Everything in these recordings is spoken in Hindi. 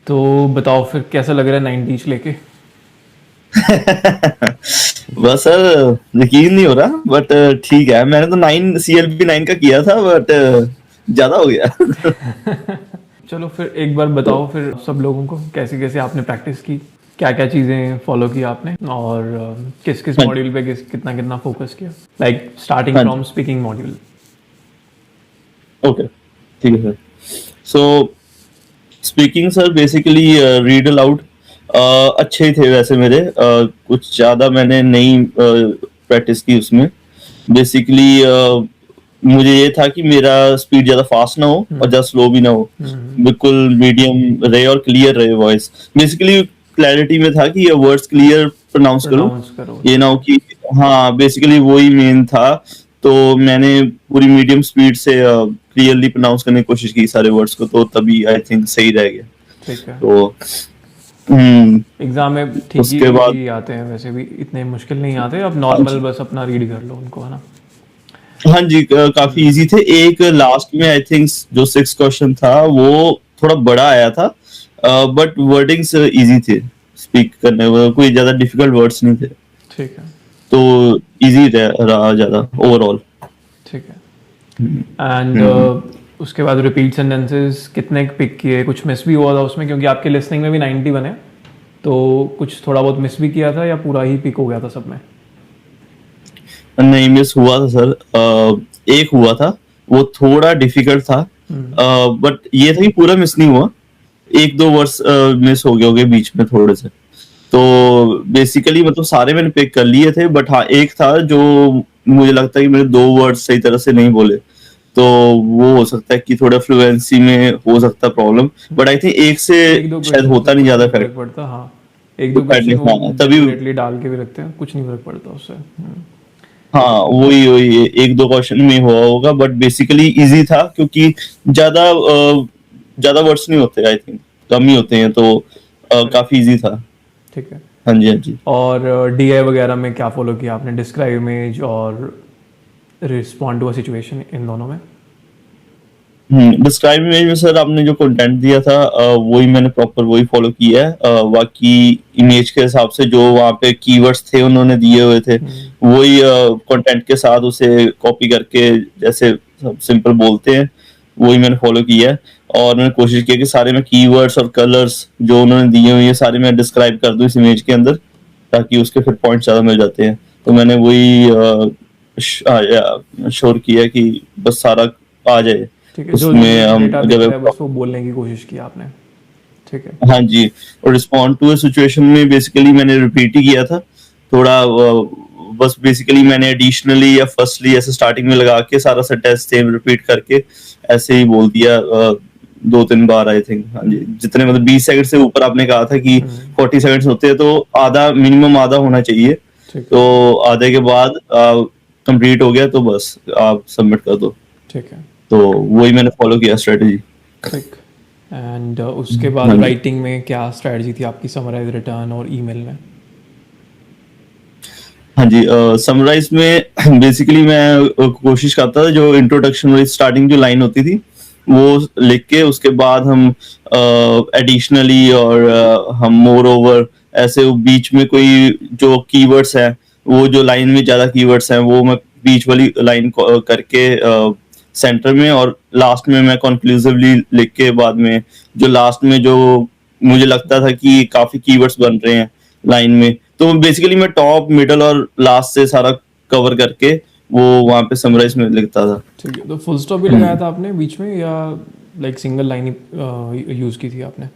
तो बताओ फिर कैसा लग रहा है 90s लेके। बस सर, यकीन नहीं हो रहा बट ठीक है। मैंने तो 9 CLB 9 का किया था बट ज्यादा हो गया। चलो फिर एक बार बताओ फिर सब लोगों को कैसे कैसे आपने प्रैक्टिस की, क्या क्या चीज़ें फॉलो की आपने, और किस किस हाँ मॉड्यूल पे कितना कितना फोकस किया, लाइक स्टार्टिंग हाँ फ्रॉम जी। Speaking module. ओके, ठीक है sir. So speaking sir basically read aloud अच्छे ही थे वैसे मेरे। कुछ ज्यादा मैंने नहीं प्रैक्टिस की उसमें। बेसिकली मुझे ये था कि मेरा स्पीड ज्यादा फास्ट ना हो और ज्यादा स्लो भी ना हो, बिल्कुल मीडियम रहे और क्लियर रहे वॉइस। बेसिकली क्लैरिटी में था कि ये वर्ड्स क्लियर प्रोनाउंस करूं, प्रोनाउंस करो, ये ना ठीक हो है। कि, हाँ बेसिकली वही मेन था। तो मैंने पूरी मीडियम स्पीड से क्लियरली प्रोनाउंस करने की कोशिश की सारे वर्ड्स को, तो तभी आई थिंक सही रह गया। ठीक है। तो हम्म, एग्ज़ाम में ठीक उसके बाद ही आते हैं वैसे भी, इतने मुश्किल नहीं आते, अब हाँ नॉर्मल जी, बस अपना रीड कर लो उनको, है ना। हाँ जी, काफी इजी थे। एक लास्ट में आई थिंक जो 6 क्वेश्चन था वो थोड़ा बड़ा आया था, बट वर्डिंग्स इजी थे स्पीक करने में, कोई ज्यादा डिफिकल्ट वर्ड्स नहीं थे। ठीक है। तो इजी रहा ज्यादा ओवरऑल। ठीक है। एंड हम्म, उसके बाद रिपीट सेंटेंसेस कितने पिक किए, कुछ मिस भी हुआ था उसमें क्योंकि आपके लिसनिंग में भी 90 बने, तो कुछ थोड़ा बहुत मिस भी किया था या पूरा ही पिक हो गया था सब में। नहीं मिस हुआ था सर। एक हुआ था, वो थोड़ा डिफिकल्ट था, बट ये था कि पूरा मिस नहीं हुआ। एक दो वर्ड्स मिस हो गए होंगे बीच में थोड़े से। तो बेसिकली मतलब सारे मैंने पिक कर लिए थे, बट हाँ एक था जो मुझे लगता है कि मैंने 2 वर्ड सही तरह से नहीं बोले। तो वो हो सकता है कि थोड़ा फ्लुएंसी में हो सकता है प्रॉब्लम, बट आई थिंक एक से एक दो शायद क्वेश्चन से होता नहीं कुछ ज्यादा नहीं फर्क इफेक्ट। पड़ता, हाँ। एक दो क्वेश्चन वो हाँ तभी। डेफिनेटली डाल के भी रखते हैं, कुछ नहीं फर्क पड़ता उससे। हाँ वही वही एक दो क्वेश्चन में हुआ होगा, बट बेसिकली इजी था क्योंकि ज्यादा वर्ड्स नहीं होते, आई थिंक कम ही होते हैं, तो करेक्ट। काफी इजी था। ठीक है। हाँ जी, हाँ जी। और डीआई वगैरह में क्या फॉलो किया आपने, डिस्क्राइब इमेज और रिस्पॉन्ड टू अ सिचुएशन, इन दोनों में। डिस्क्राइब इमेज में सर आपने जो कंटेंट दिया था वही मैंने प्रॉपर वही फॉलो किया है। बाकी इमेज के हिसाब से जो वहाँ पे कीवर्ड्स थे उन्होंने दिए हुए थे, वही कंटेंट के साथ उसे कॉपी करके जैसे सिंपल बोलते हैं वही मैंने फॉलो किया है। और मैंने कोशिश की कि सारे मैं कीवर्ड्स और कलर्स जो उन्होंने दिए हुए हैं सारे मैं डिस्क्राइब कर दूं इस इमेज के अंदर, ताकि उसके फिर पॉइंट ज्यादा मिल जाते हैं। तो मैंने वही श्योर किया कि बस सारा आ जाए ठीक है, जो जो उसमें। हम डेटा दिख जब रहा है बस वो बोलने की कोशिश की आपने। ठीक है। हाँ जी, और रिस्पॉन्ड टू अ सिचुएशन में बेसिकली मैंने रिपीट ही किया था थोड़ा। बस बेसिकली मैंने एडिशनली या फर्स्टली ऐसे स्टार्टिंग में लगा के सारा सेंटेंस सेम रिपीट करके ऐसे ही बोल दिया 2-3 बार आई थिंक। हाँ जी, जितने मतलब 20 सेकंड से ऊपर आपने कहा था कि 40 सेकंड्स होते हैं, तो आधा मिनिमम आधा होना चाहिए। ठीक है। तो आधे के बाद कंप्लीट हो गया तो बस आप सबमिट कर दो। ठीक है। तो वही मैंने फॉलो किया स्ट्रेटजी। ठीक। एंड उसके बाद हाँ जी, राइटिंग में क्या स्ट्रेटजी थी आपकी, समराइज, रिटर्न और ईमेल में। हाँ जी। समराइज में बेसिकली मैं कोशिश करता था जो इंट्रोडक्शन वाली स्टार्टिंग जो लाइन होती थी वो लिख के उसके बाद हम एडिशनली और हम मोर ओवर ऐसे बीच में कोई जो कीवर्ड्स हैं, वो जो लाइन में ज्यादा कीवर्ड्स हैं वो मैं बीच वाली लाइन करके सेंटर में, और लास्ट में मैं कंक्लूसिवली लिख के बाद में जो लास्ट में जो मुझे लगता था कि काफी कीवर्ड्स बन रहे हैं लाइन में, तो बेसिकली मैं टॉप मिडल और लास्ट से सारा कवर करके वो वहां पे समराइज में लिखता था। ठीक है, तो फुल स्टॉप भी लगाया था आपने बीच में या लाइक सिंगल लाइन ही यूज़ की थी आपने।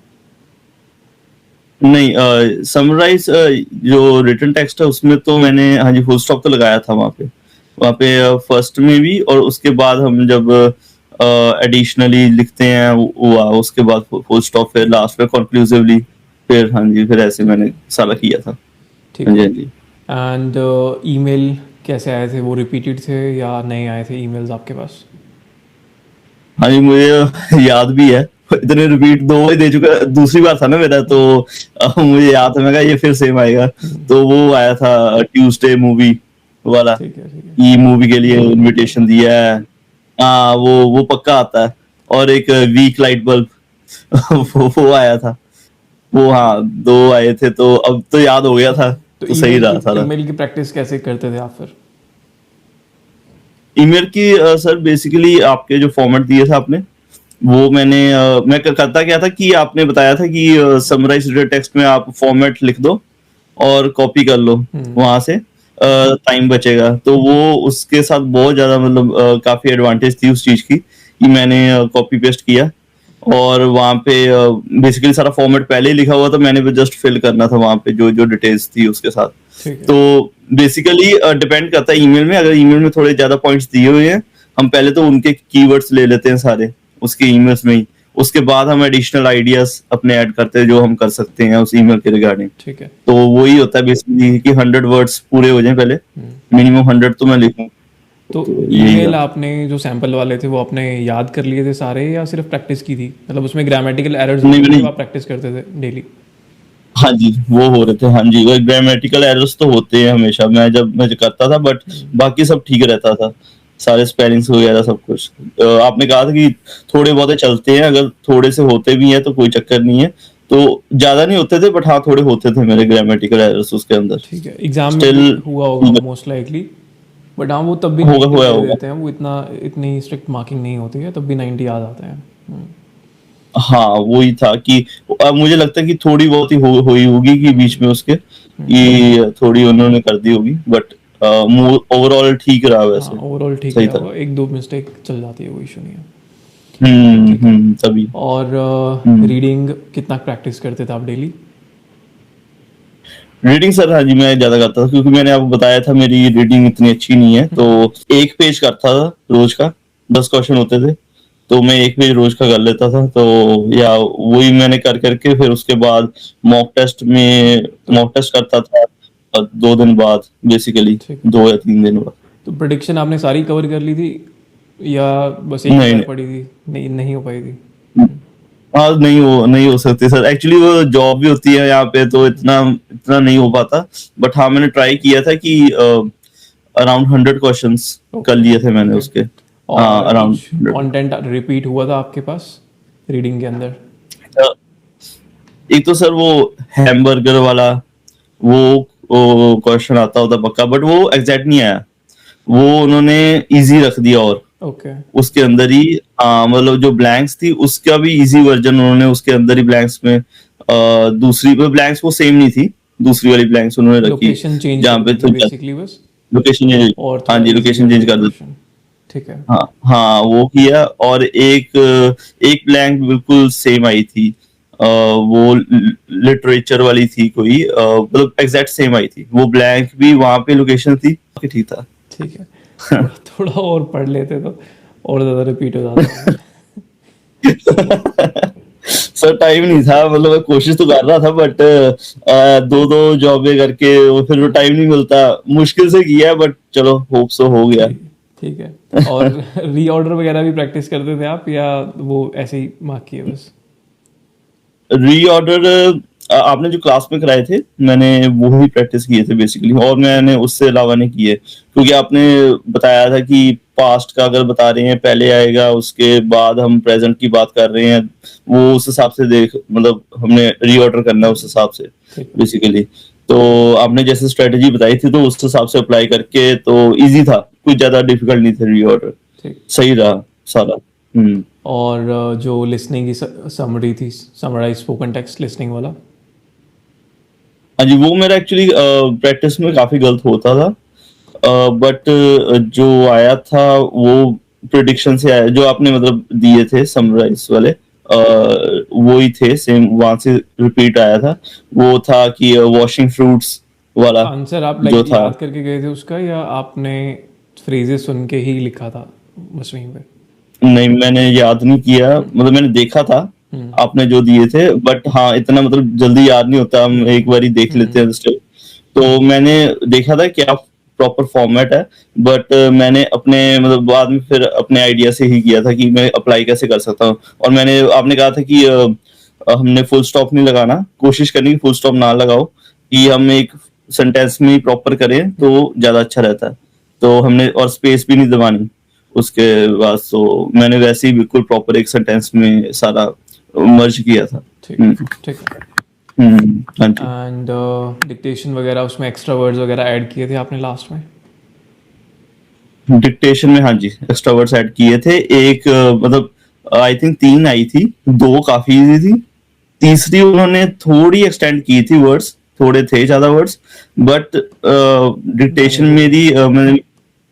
नहीं, समराइज जो रिटन टेक्स्ट है उसमें तो मैंने हाँ जी फुल स्टॉप तो लगाया था वहां पे फर्स्ट में भी, और उसके बाद हम जब एडिशनली लिखते हैं हुआ उसके बाद फुल स्टॉप, फिर लास्ट में कंक्लूसिवली, फिर हाँ जी फिर ऐसे मैंने सारा किया था। ठीक हाँ जी, है। हाँ जी। एंड ईमेल कैसे आए थे, वो रिपीटेड थे या नए आए थे ईमेल्स आपके पास। हाँ जी, मुझे याद भी है। इतने रिपीट 2 बार दे चुका, दूसरी बार था ना मेरा, तो मुझे याद है, मैं कहा ये फिर सेम आएगा। तो वो आया था ट्यूसडे मूवी वाला, ठीक है। ठीक है। ई मूवी के लिए इनविटेशन दिया है। हाँ वो पक्का आता है। और एक वीक लाइट बल्ब वो आया था। वो हाँ 2 आए थे, तो अब तो याद हो गया था, तो सही रहा सारा। ईमेल की प्रैक्टिस कैसे करते थे आप फिर? ईमेल की सर बेसिकली आपके जो फॉर्मेट दिए थे आपने, वो मैं करता क्या था कि आपने बताया था कि समराइज टेक्स्ट में आप फॉर्मेट लिख दो और कॉपी कर लो वहां से, टाइम बचेगा। तो वो उसके साथ बहुत ज्यादा मतलब काफी एडवांटेज थी उस चीज की कि मैंने कॉपी पेस्ट किया, और वहां पे बेसिकली सारा फॉर्मेट पहले ही लिखा हुआ था, मैंने बस जस्ट फिल करना था वहां पे जो जो डिटेल्स थी उसके साथ। ठीक है। तो बेसिकली डिपेंड करता है ईमेल में, अगर ईमेल में थोड़े ज्यादा पॉइंट्स दिए हुए हैं, हम पहले तो उनके कीवर्ड्स ले लेते हैं सारे उसके ईमेल्स में ही, उसके बाद हम एडिशनल आइडियाज अपने ऐड करते हैं जो हम कर सकते हैं उस ईमेल के रिगार्डिंग। ठीक है। तो वही होता है बेसिकली कि 100 वर्ड्स पूरे हो जाएं पहले, मिनिमम 100 तो मैं लिखूं। तो तो यही ईमेल था। आपने जो सैंपल वाले थे वो आपने याद कर लिए थे सारे, या सिर्फ प्रैक्टिस की थी? मतलब उसमें ग्रामेटिकल एरर्स नहीं होते थे मैंने, जब आप प्रैक्टिस करते थे डेली? हाँ जी वो हो रहे थे, हाँ जी वो ग्रामेटिकल एरर्स तो होते हैं हमेशा, मैं जो करता था, बट बाकी सब ठीक रहता था, सारे स्पेलिंग्स वगैरह सब कुछ। आपने कहा था कि थोड़े बहुत चलते हैं, अगर थोड़े से होते भी हैं तो कोई चक्कर नहीं है, तो ज्यादा नहीं होते थे, बट हाँ थोड़े होते थे मेरे ग्रामेटिकल एरर्स उसके अंदर। ठीक है, एग्जाम में भी स्टिल हुआ होगा मोस्ट लाइकली, बट हाँ वो तब भी होगा, 90 हुआ दे होगा। देते हैं, वो इतनी स्ट्रिक्ट मार्किंग नहीं होती है, तब भी 90 याद आते हैं। हाँ वही था कि मुझे लगता है कि थोड़ी बहुत ही हुई होगी कि बीच में उसके कि थोड़ी उन्होंने कर दी होगी, बट ओवरऑल ठीक रहा हाँ वैसे। ओवरऑल ठीक सही रहा था। होगा, एक दो मिस्टेक चल जाती है, वो इशू नहीं है। ठीक है। तभी। और हम्म। रीडिंग कितना प्रैक्टिस करते थे आप डेली? रीडिंग सर हाँ जी मैं ज्यादा करता था, क्योंकि मैंने आपको बताया था मेरी रीडिंग इतनी अच्छी नहीं है, तो एक पेज करता था रोज का, 10 क्वेश्चन होते थे, तो मैं एक पेज रोज का कर लेता था। तो या वही मैंने कर करके फिर उसके बाद तो मॉक टेस्ट करता था 2 दिन बाद, बेसिकली ठीक है। 2 या 3 दिन बाद। तो प्रिडिक्शन आपने सारी कवर कर ली थी, या बस एक ही नहीं बार नहीं, पड़ी थी? नहीं, नहीं हो पाई थी? हाँ नहीं हो सकती सर, एक्चुअली वो जॉब भी होती है यहाँ पे, तो इतना इतना नहीं हो पाता, बट हाँ मैंने ट्राई किया था कि अराउंड 100 क्वेश्चंस कर ओके। लिए थे मैंने ओके। उसके। हाँ और अराउंड कुछ 100। कंटेंट रिपीट हुआ था आपके पास रीडिंग के अंदर? एक तो सर वो हैमबर्गर वाला, वो क्वेश्चन आता होता पक्का, बट वो एग्जैक्ट नहीं आया, वो उन्होंने इजी रख दिया, और ओके। उसके अंदर ही मतलब जो ब्लैंक्स थी उसका भी इजी वर्जन उन्होंने उसके अंदर ही ब्लैंक्स में, दूसरी ब्लैंक्स वो सेम नहीं थी, दूसरी वाली ब्लैंक्स उन्होंने रखी लोकेशन चेंज जहाँ कर पे दी थी तो बेसिकली बस, लोकेशन चेंज। और हाँ थोड़ा जी इजी लोकेशन कर चेंज दिया कर दी। क्वेश्चन। ठीक है। हाँ हाँ वो किया, और एक ब्लैंक बिल्कुल सेम आई थी, वो लिटरेचर वाली थी कोई, मतलब एग्जैक्ट सेम आई थी, वो ब्लैंक भी वहां पे लोकेशन थी, ठीक था। ठीक है। थोड़ा थोड़ा और पढ़ लेते तो और ज़्यादा रिपीट हो जाता है। सर टाइम नहीं था, मतलब मैं कोशिश तो कर रहा था, बट दो दो जॉबें करके वो फिर वो टाइम नहीं मिलता, मुश्किल से किया, बट चलो होप सो हो गया। ठीक ठीक है। और रीऑर्डर वगैरह भी प्रैक्टिस करते थे आप, या वो ऐसे ही मार्क किए बस? रीऑर्डर आपने जो क्लास में कराए थे मैंने वो ही प्रैक्टिस किए थे बेसिकली, और मैंने उससे अलावा नहीं किए, क्योंकि आपने बताया था कि पास्ट का अगर बता रहे हैं पहले आएगा, उसके बाद हम प्रेजेंट की बात कर रहे हैं, वो उस हिसाब से देख मतलब हमने रीऑर्डर करना है उस हिसाब से ठीक है। बेसिकली। तो आपने जैसे स्ट्रेटेजी बताई थी तो उस हिसाब से अप्लाई करके तो इजी था, कुछ ज्यादा डिफिकल्ट नहीं था रीऑर्डर, ठीक। सही रहा सारा। और जो लिसनिंग की समरी थी, समराइज स्पोकन टेक्स्ट लिसनिंग वाला? हाँ जी वो मेरा एक्चुअली प्रैक्टिस में काफी गलत होता था, बट जो आया था वो प्रिडिक्शन से आया, जो आपने मतलब दिए थे समराइज वाले, वो ही थे सेम, वहां से रिपीट आया था, वो था कि वॉशिंग फ्रूट्स वाला आंसर आप जो लाइक था। याद करके गए थे उसका, या आपने फ्रेजेस सुन के ही लिखा था बस वहीं पे? नहीं मैंने याद नहीं किया, मतलब मैंने देखा था हम्म। आपने जो दिए थे, बट हाँ इतना मतलब जल्दी याद नहीं होता, हम एक बार ही देख लेते हैं स्टेप। तो मैंने देखा था क्या प्रॉपर फॉर्मेट है, बट मैंने अपने मतलब बाद में फिर अपने आइडिया से ही किया था कि मैं अप्लाई कैसे कर सकता हूँ, और मैंने आपने कहा था कि हमने फुल स्टॉप नहीं लगाना, कोशिश करनी कि फुल स्टॉप ना लगाओ, कि हम एक सेंटेंस में प्रॉपर करें तो ज्यादा अच्छा रहता है, तो हमने और स्पेस भी नहीं दबानी उसके बाद, तो मैंने वैसे ही बिल्कुल प्रॉपर एक सेंटेंस में सारा मर्ज किया था। ठीक। ठीक है। हाँ जी। एंड डिक्टेशन वगैरह उसमें एक्स्ट्रा वर्ड्स वगैरह ऐड किए थे आपने लास्ट में? डिक्टेशन में हाँ जी एक्स्ट्रा वर्ड्स ऐड किए थे। एक मतलब आई थिंक 3 आई थी, 2 काफी इजी थी, तीसरी उन्होंने थोड़ी एक्सटेंड की थी वर्ड्स, थोड़े थे ज्यादा वर्ड्स, बट डिक्टेशन मैनेजेबल। मेरी मैंने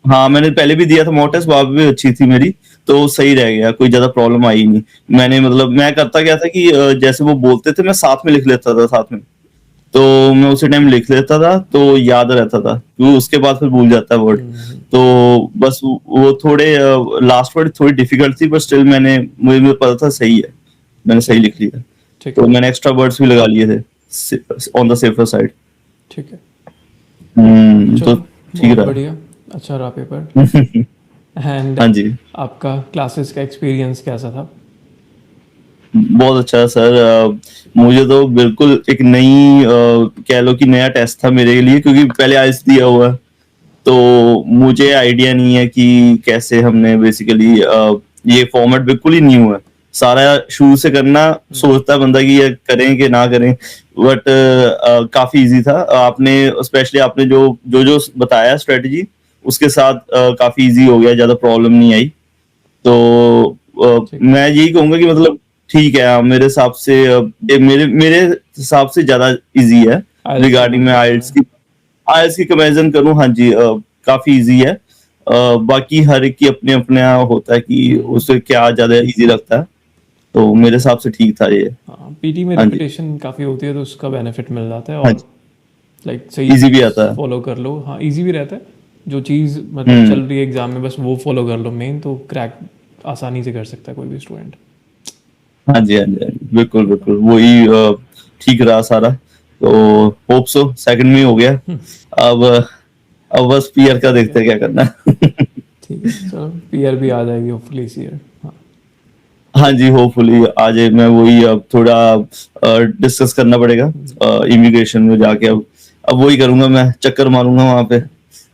हाँ मैंने पहले भी दिया था मॉक टेस्ट, वहां पे भी अच्छी थी मेरी, तो सही रह गया, कोई ज्यादा प्रॉब्लम आई नहीं। मैंने मतलब मैं करता क्या था कि जैसे वो बोलते थे मैं साथ में लिख लेता था साथ में, तो मैं उसी टाइम लिख लेता था तो याद रहता था, क्योंकि उसके बाद फिर भूल जाता है वर्ड। तो बस वो थोड़े लास्ट वर्ड थोड़ी डिफिकल्ट थी, पर स्टिल मुझे पता था सही है, मैंने सही लिख लिया। ठीक तो है। मैंने एक्स्ट्रा वर्ड्स भी लगा लिए थे ऑन द सेफर साइड। ठीक है। तो चलो, ठीक बहुत रहा। बढ़िया। अच्छा रहा पेपर। एंड हाँ जी, आपका क्लासेस का एक्सपीरियंस कैसा था? बहुत अच्छा सर। मुझे तो बिल्कुल एक नई कह लो कि नया टेस्ट था मेरे लिए, क्योंकि पहले आइल्स दिया हुआ है, तो मुझे आइडिया नहीं है कि कैसे हमने बेसिकली ये फॉर्मेट बिल्कुल ही न्यू है, सारा शुरू से करना। सोचता है बंदा कि ये करें कि ना करें, बट काफी इजी था। आपने स्पेशली आपने जो जो जो बताया स्ट्रेटजी, उसके साथ काफी इजी हो गया, ज्यादा प्रॉब्लम नहीं आई। तो ठीक है। मैं यही कहूंगा कि मतलब ठीक है, मेरे हिसाब से ये मेरे मेरे हिसाब से ज्यादा इजी है आइल्स के रिगार्डिंग मैं कंपेयर आइल्स में? की। आइल्स की कंपैरिजन करूं, हाँ जी काफी इजी है। बाकी हर एक की अपने अपने होता है कि उसे क्या ज्यादा इजी लगता है, तो मेरे हिसाब से ठीक था ये। हाँ, पीटी में हाँ जी, रिपीटेशन काफ़ी होती है तो उसका बेनिफिट मिल जाता है, हाँ और जी, लाइक सही इजी भी चीज़ आता है। फॉलो कर लो। हाँ, इजी भी रहता है। जो चीज़ मतलब चल हम्म। रही है एग्जाम में बस वो फॉलो कर लो मेन, तो क्रैक आसानी से कर सकता है कोई भी स्टूडेंट। हाँ जी, हाँ जी, हाँ जी, बिल्कुल ठीक है। बिल्कुल वही ठीक रहा सारा। तो होप सो सेकंड में ही हो गया। अब बस पीयर का ठीक देखते है। हैं क्या करना है। ठीक है, चलो पीआर भी आ जाएगी होपफुली इस ईयर। हाँ। हाँ जी, होपफुली आ जाए। मैं वही अब थोड़ा डिस्कस करना पड़ेगा इमिग्रेशन में जाके। अब वही करूंगा, मैं चक्कर मारूंगा वहां पे,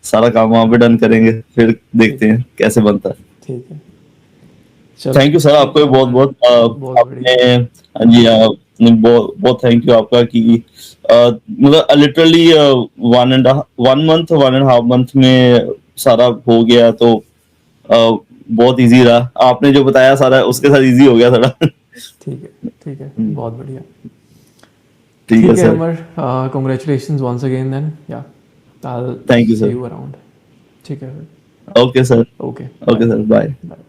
सारा काम वहां पे डन करेंगे, फिर ठीक देखते है। हैं कैसे बनता है। ठीक है। चलो थैंक यू सर, ठीक आपको है बहुत अमर, बहुत बहुत आपने, बढ़िया। हाँ जी, आपने बहुत बहुत थैंक यू आपका कि मतलब लिटरली 1 मंथ 1.5 मंथ में सारा हो गया, तो बहुत इजी रहा। आपने जो बताया सारा उसके साथ इजी हो गया थोड़ा। ठीक है। ठीक है, बहुत बढ़िया। ठीक है ठीक है sir, Amar, congratulations once again then, या I will thank you see sir. You around. ठीक है। Okay sir, okay, okay bye. Sir, bye. Bye.